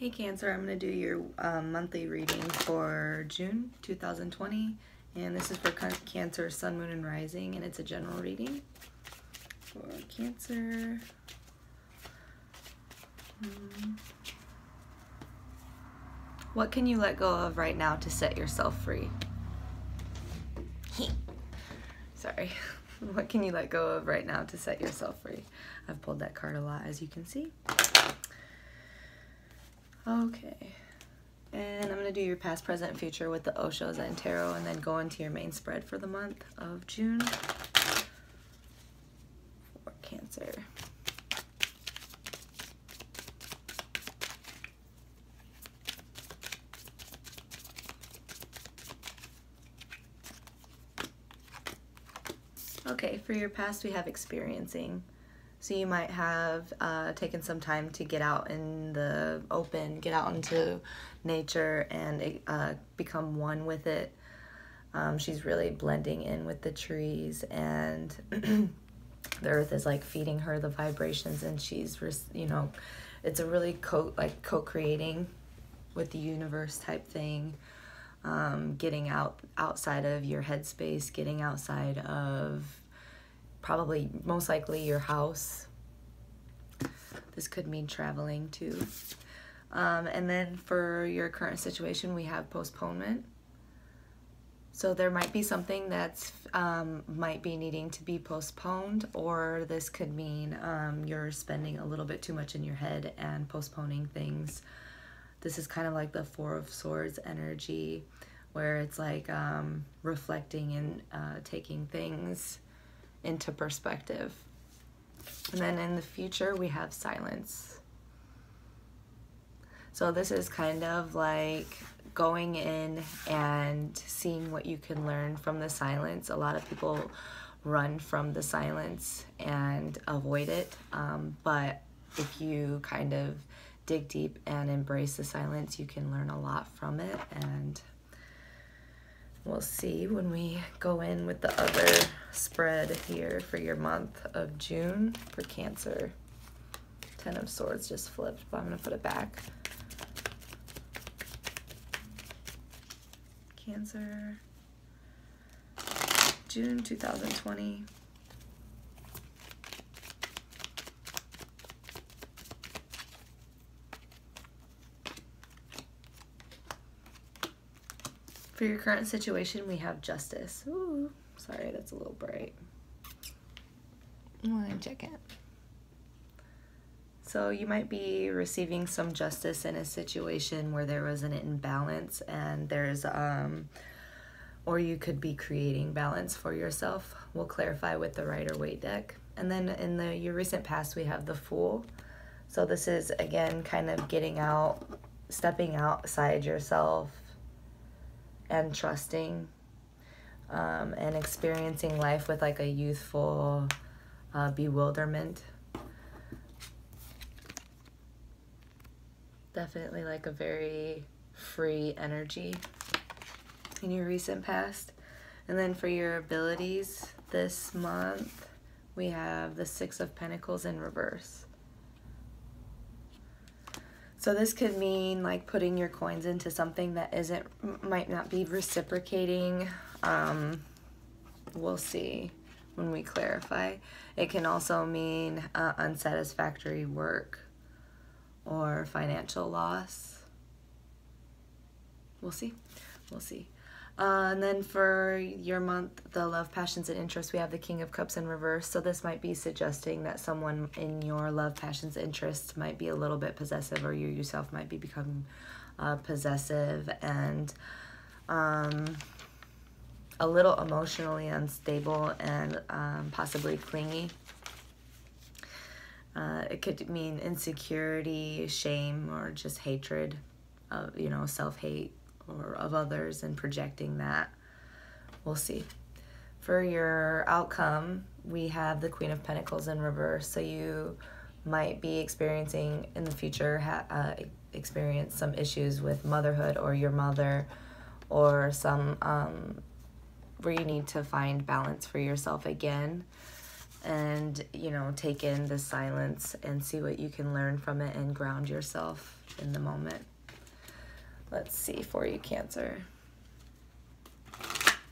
Hey Cancer, I'm going to do your monthly reading for June 2020, and this is for Cancer, Sun, Moon, and Rising, and it's a general reading for Cancer. What can you let go of right now to set yourself free? Sorry. What can you let go of right now to set yourself free? I've pulled that card a lot, as you can see. Okay, and I'm going to do your past, present, and future with the Osho and Tarot, and then go into your main spread for the month of June for Cancer. Okay, for your past we have experiencing. So you might have taken some time to get out in the open, get out into nature and become one with it. She's really blending in with the trees, and the earth is like feeding her the vibrations, and she's, you know, it's a really co-creating with the universe type thing. Getting outside of your headspace, getting outside of probably most likely your house. This could mean traveling too. And then for your current situation, we have postponement. So there might be something that's might be needing to be postponed, or this could mean you're spending a little bit too much in your head and postponing things. This is kind of like the Four of Swords energy, where it's like reflecting and taking things into perspective. And then in the future we have silence. So this is kind of like going in and seeing what you can learn from the silence. A lot of people run from the silence and avoid it, but if you kind of dig deep and embrace the silence, you can learn a lot from it. And we'll see when we go in with the other spread here for your month of June for Cancer. Ten of Swords just flipped, but I'm going to put it back. Cancer, June 2020. For your current situation, we have Justice. Ooh, sorry, that's a little bright. Let me check it. So you might be receiving some justice in a situation where there was an imbalance, and there's, or you could be creating balance for yourself. We'll clarify with the Rider-Waite deck. And then in your recent past, we have the Fool. So this is, again, kind of getting out, stepping outside yourself, and trusting, and experiencing life with like a youthful bewilderment. Definitely like a very free energy in your recent past. And then for your abilities this month, we have the Six of Pentacles in reverse. So this could mean like putting your coins into something that might not be reciprocating. We'll see when we clarify. It can also mean unsatisfactory work or financial loss. We'll see. We'll see. And then for your month, the Love, Passions, and Interests, we have the King of Cups in reverse. So this might be suggesting that someone in your love, passions, interests might be a little bit possessive, or you yourself might be becoming possessive and a little emotionally unstable and possibly clingy. It could mean insecurity, shame, or just hatred of, you know, self-hate or of others and projecting that. We'll see. For your outcome, we have the Queen of Pentacles in reverse. So you might be experiencing in the future, experience some issues with motherhood or your mother, or some where you need to find balance for yourself again. and, you know, take in the silence and see what you can learn from it and ground yourself in the moment. Let's see for you, Cancer.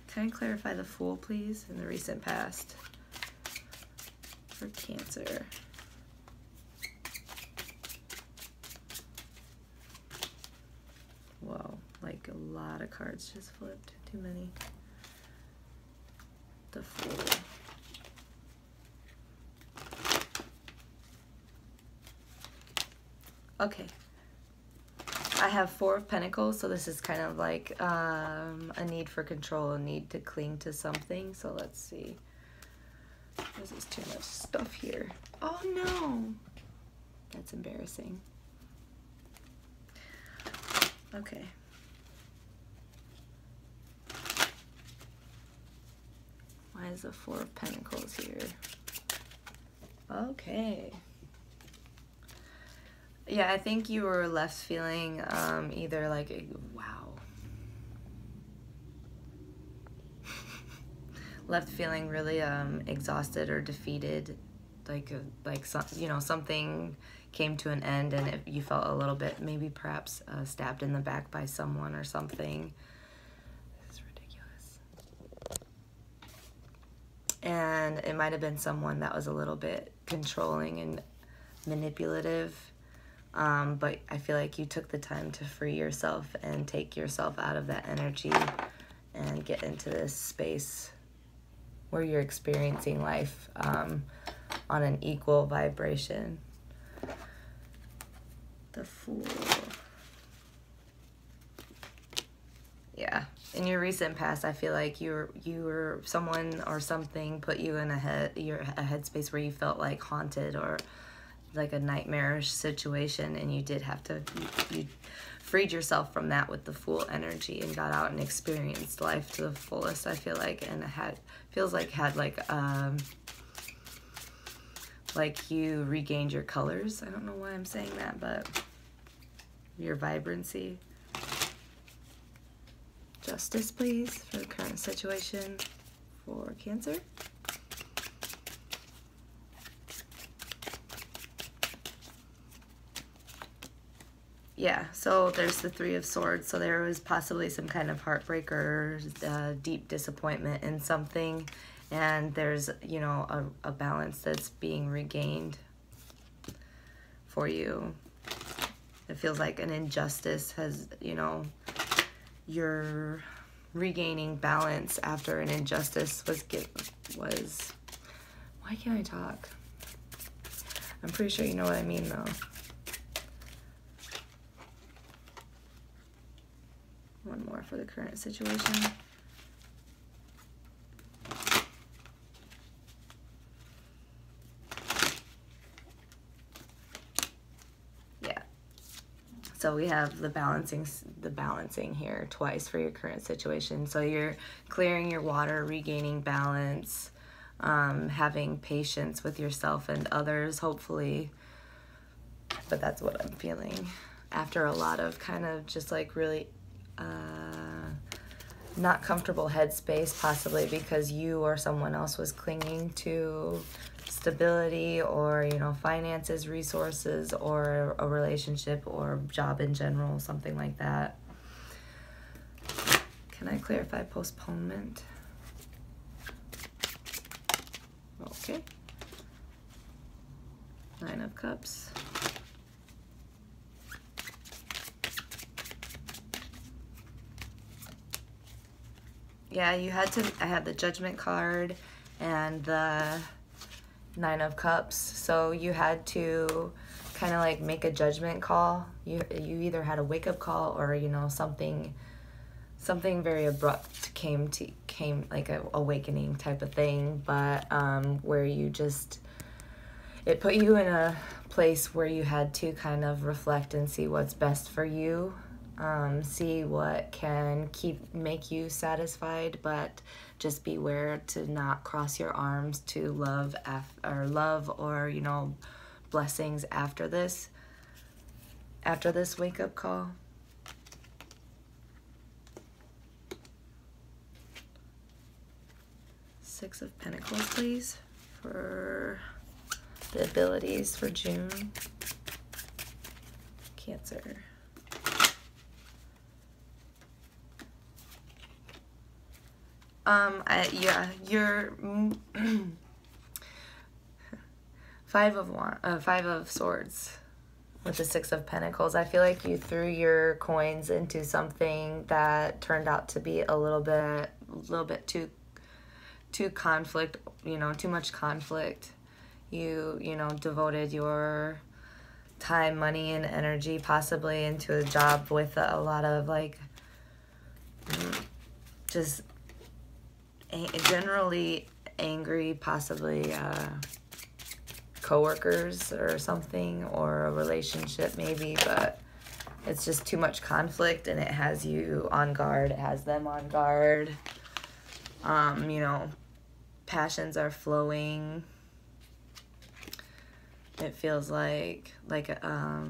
Can I clarify the Fool, please, in the recent past for Cancer? Whoa, like a lot of cards just flipped. Too many. The Fool. Okay. I have Four of Pentacles, so this is kind of like a need for control, a need to cling to something. So let's see. This is too much stuff here. Oh no! That's embarrassing. Okay. Why is the Four of Pentacles here? Okay. Yeah, I think you were left feeling either like, wow. Left feeling really exhausted or defeated, like you know, something came to an end and you felt a little bit, maybe perhaps stabbed in the back by someone or something. This is ridiculous. And it might have been someone that was a little bit controlling and manipulative. But I feel like you took the time to free yourself and take yourself out of that energy and get into this space where you're experiencing life on an equal vibration. The Fool. Yeah. In your recent past, I feel like you were someone or something put you in a headspace where you felt like haunted or like a nightmarish situation, and you did have to, you freed yourself from that with the Fool energy and got out and experienced life to the fullest, I feel like, and it feels like you regained your colors. I don't know why I'm saying that, but your vibrancy. Justice, please, for the current situation for Cancer. Yeah, so there's the Three of Swords. So there was possibly some kind of heartbreak or deep disappointment in something. And there's, you know, a balance that's being regained for you. It feels like an injustice has, you know, you're regaining balance after an injustice was, why can't I talk? I'm pretty sure you know what I mean, though. One more for the current situation. Yeah. So we have the balancing here twice for your current situation. So you're clearing your water, regaining balance, having patience with yourself and others, hopefully. But that's what I'm feeling after a lot of kind of just like really not comfortable headspace, possibly because you or someone else was clinging to stability or, you know, finances, resources, or a relationship or job in general, something like that. Can I clarify postponement? Okay. Nine of Cups. Yeah, I had the Judgment card and the Nine of Cups. So you had to kind of like make a judgment call. You either had a wake-up call or, you know, something very abrupt came like a awakening type of thing, but where you just, it put you in a place where you had to kind of reflect and see what's best for you. See what can make you satisfied, but just beware to not cross your arms to love or, you know, blessings after this wake-up call. Six of Pentacles, please, for the abilities for June. Cancer. Yeah, you're Five of Swords with the Six of Pentacles. I feel like you threw your coins into something that turned out to be a little bit too conflict, too much conflict. You devoted your time, money, and energy possibly into a job with a lot of like just generally angry, possibly coworkers or something, or a relationship maybe, but it's just too much conflict and it has you on guard, it has them on guard. Passions are flowing. It feels like a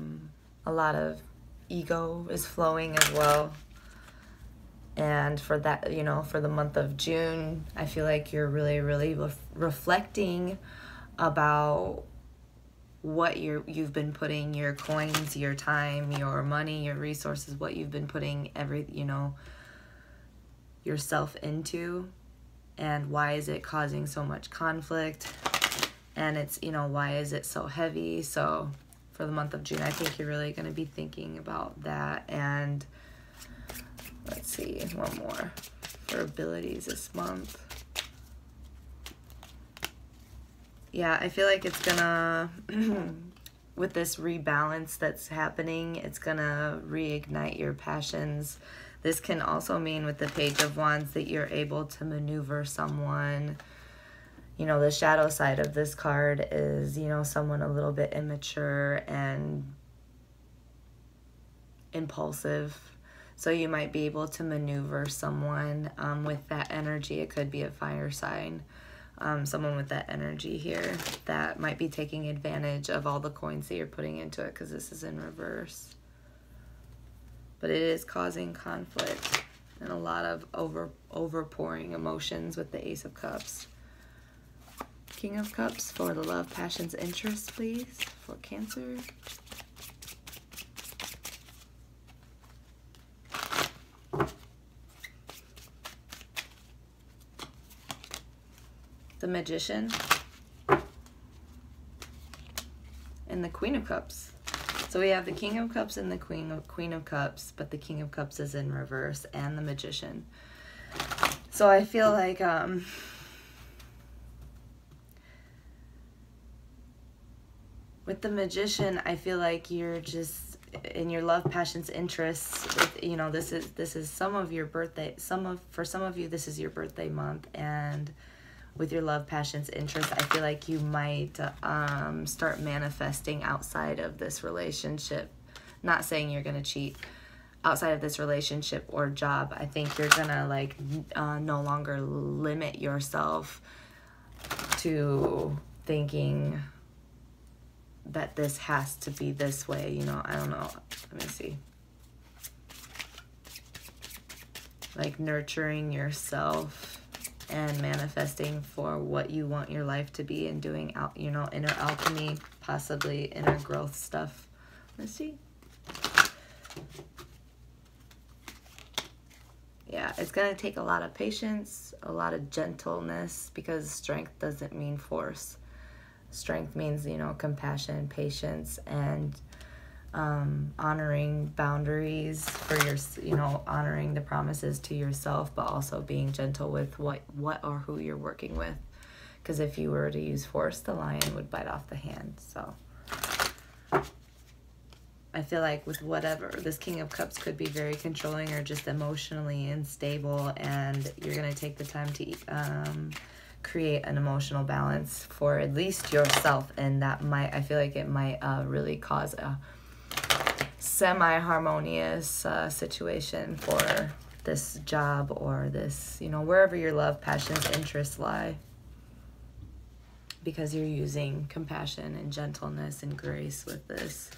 lot of ego is flowing as well. And for that, for the month of June, I feel like you're really reflecting about what you've been putting your coins, your time, your money, your resources, what you've been putting yourself into, and why is it causing so much conflict, and it's why is it so heavy. So for the month of June, I think you're really going to be thinking about that. And let's see, one more for abilities this month. Yeah, I feel like it's gonna, with this rebalance that's happening, it's gonna reignite your passions. This can also mean with the Page of Wands that you're able to maneuver someone. The shadow side of this card is, someone a little bit immature and impulsive. So you might be able to maneuver someone with that energy. It could be a fire sign. Someone with that energy here that might be taking advantage of all the coins that you're putting into it, because this is in reverse. But it is causing conflict and a lot of overpouring emotions with the Ace of Cups. King of Cups for the love, passions, interests, please, for Cancer. The Magician, and the Queen of Cups. So we have the King of Cups and the Queen of Cups, but the King of Cups is in reverse, and the Magician. So I feel like with the Magician, I feel like you're just in your love, passions, interests. This is some of your birthday. For some of you, this is your birthday month, and with your love, passions, interests, I feel like you might start manifesting outside of this relationship. Not saying you're going to cheat. Outside of this relationship or job, I think you're going to no longer limit yourself to thinking that this has to be this way. I don't know. Let me see. Like nurturing yourself and manifesting for what you want your life to be, and doing inner alchemy, possibly inner growth stuff. Let's see. Yeah, it's going to take a lot of patience, a lot of gentleness, because strength doesn't mean force. Strength means, compassion, patience, and honoring boundaries for honoring the promises to yourself, but also being gentle with what or who you're working with. Because if you were to use force, the lion would bite off the hand. So I feel like with whatever, this King of Cups could be very controlling or just emotionally unstable, and you're going to take the time to create an emotional balance for at least yourself, and that I feel like it might really cause a semi-harmonious situation for this job or this, wherever your love, passions, interests lie, because you're using compassion and gentleness and grace with this.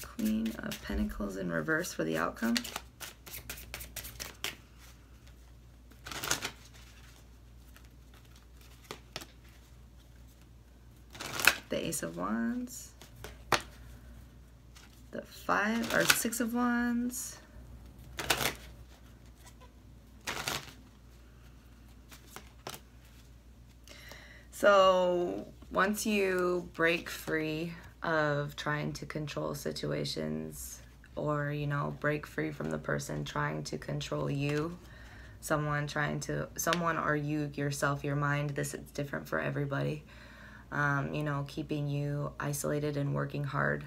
Queen of Pentacles in reverse for the outcome. Ace of Wands, the Six of Wands, so once you break free of trying to control situations, or, you know, break free from the person trying to control you, someone or you yourself, your mind, this is different for everybody, you know, keeping you isolated and working hard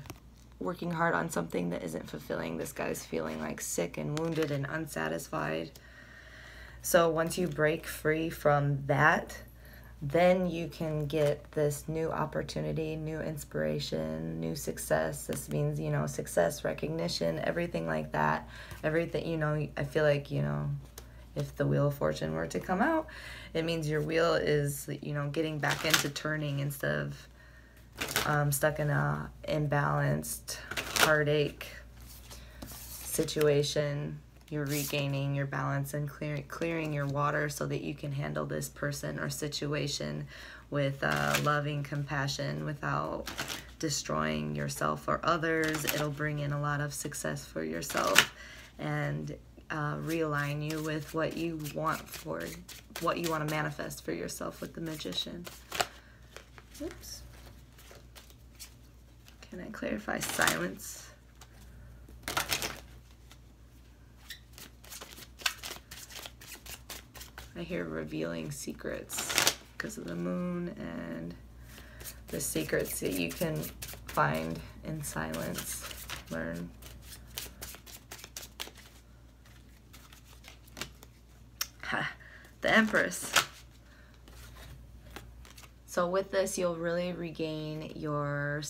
on something that isn't fulfilling. This guy's feeling like sick and wounded and unsatisfied. So once you break free from that, then you can get this new opportunity, new inspiration, new success. This means, you know, success, recognition, everything like that. Everything, you know, I feel like, you know, if the Wheel of Fortune were to come out, it means your wheel is, you know, getting back into turning instead of stuck in a imbalanced heartache situation. You're regaining your balance and clearing your water so that you can handle this person or situation with loving compassion without destroying yourself or others. It'll bring in a lot of success for yourself and realign you with what you want to manifest for yourself with the Magician. Oops. Can I clarify silence? I hear revealing secrets because of the moon and the secrets that you can find in silence, learn. The Empress. So with this, you'll really regain your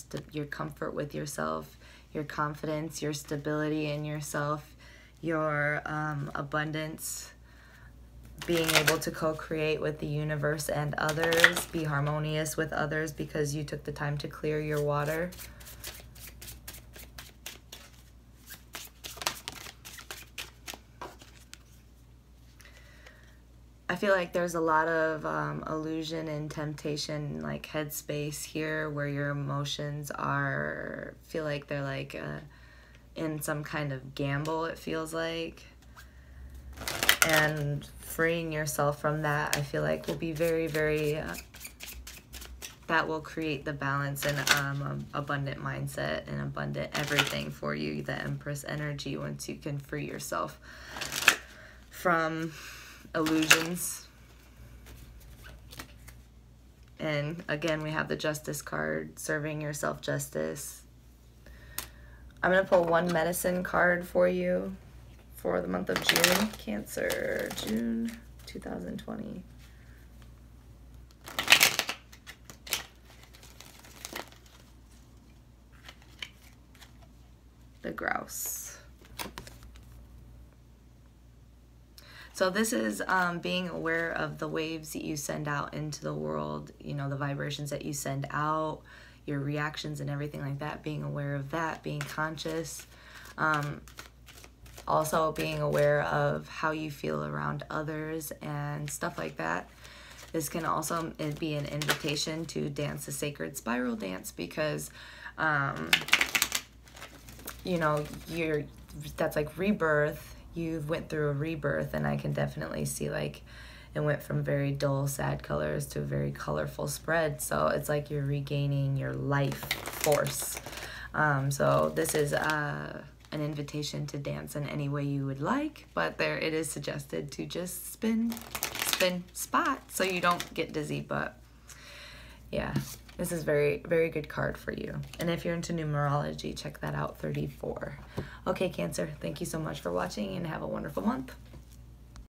comfort with yourself, your confidence, your stability in yourself, your abundance, being able to co-create with the universe and others, be harmonious with others because you took the time to clear your water. I feel like there's a lot of illusion and temptation, like headspace here, where your emotions feel like they're like in some kind of gamble, it feels like. And freeing yourself from that, I feel like, will be very, very, that will create the balance and abundant mindset and abundant everything for you, the Empress energy, once you can free yourself from illusions. And again, we have the Justice card, serving yourself justice. I'm going to pull one medicine card for you for the month of June. Cancer, June 2020. The Grouse. So this is being aware of the waves that you send out into the world, you know, the vibrations that you send out, your reactions and everything like that, being aware of that, being conscious. Also being aware of how you feel around others and stuff like that. This can also be an invitation to dance a sacred spiral dance because, you know, that's like rebirth. You went through a rebirth, and I can definitely see like it went from very dull, sad colors to a very colorful spread. So it's like you're regaining your life force. So this is an invitation to dance in any way you would like, but there it is suggested to just spin spot so you don't get dizzy. But yeah, this is very, very good card for you. And if you're into numerology, check that out, 34. Okay, Cancer, thank you so much for watching and have a wonderful month.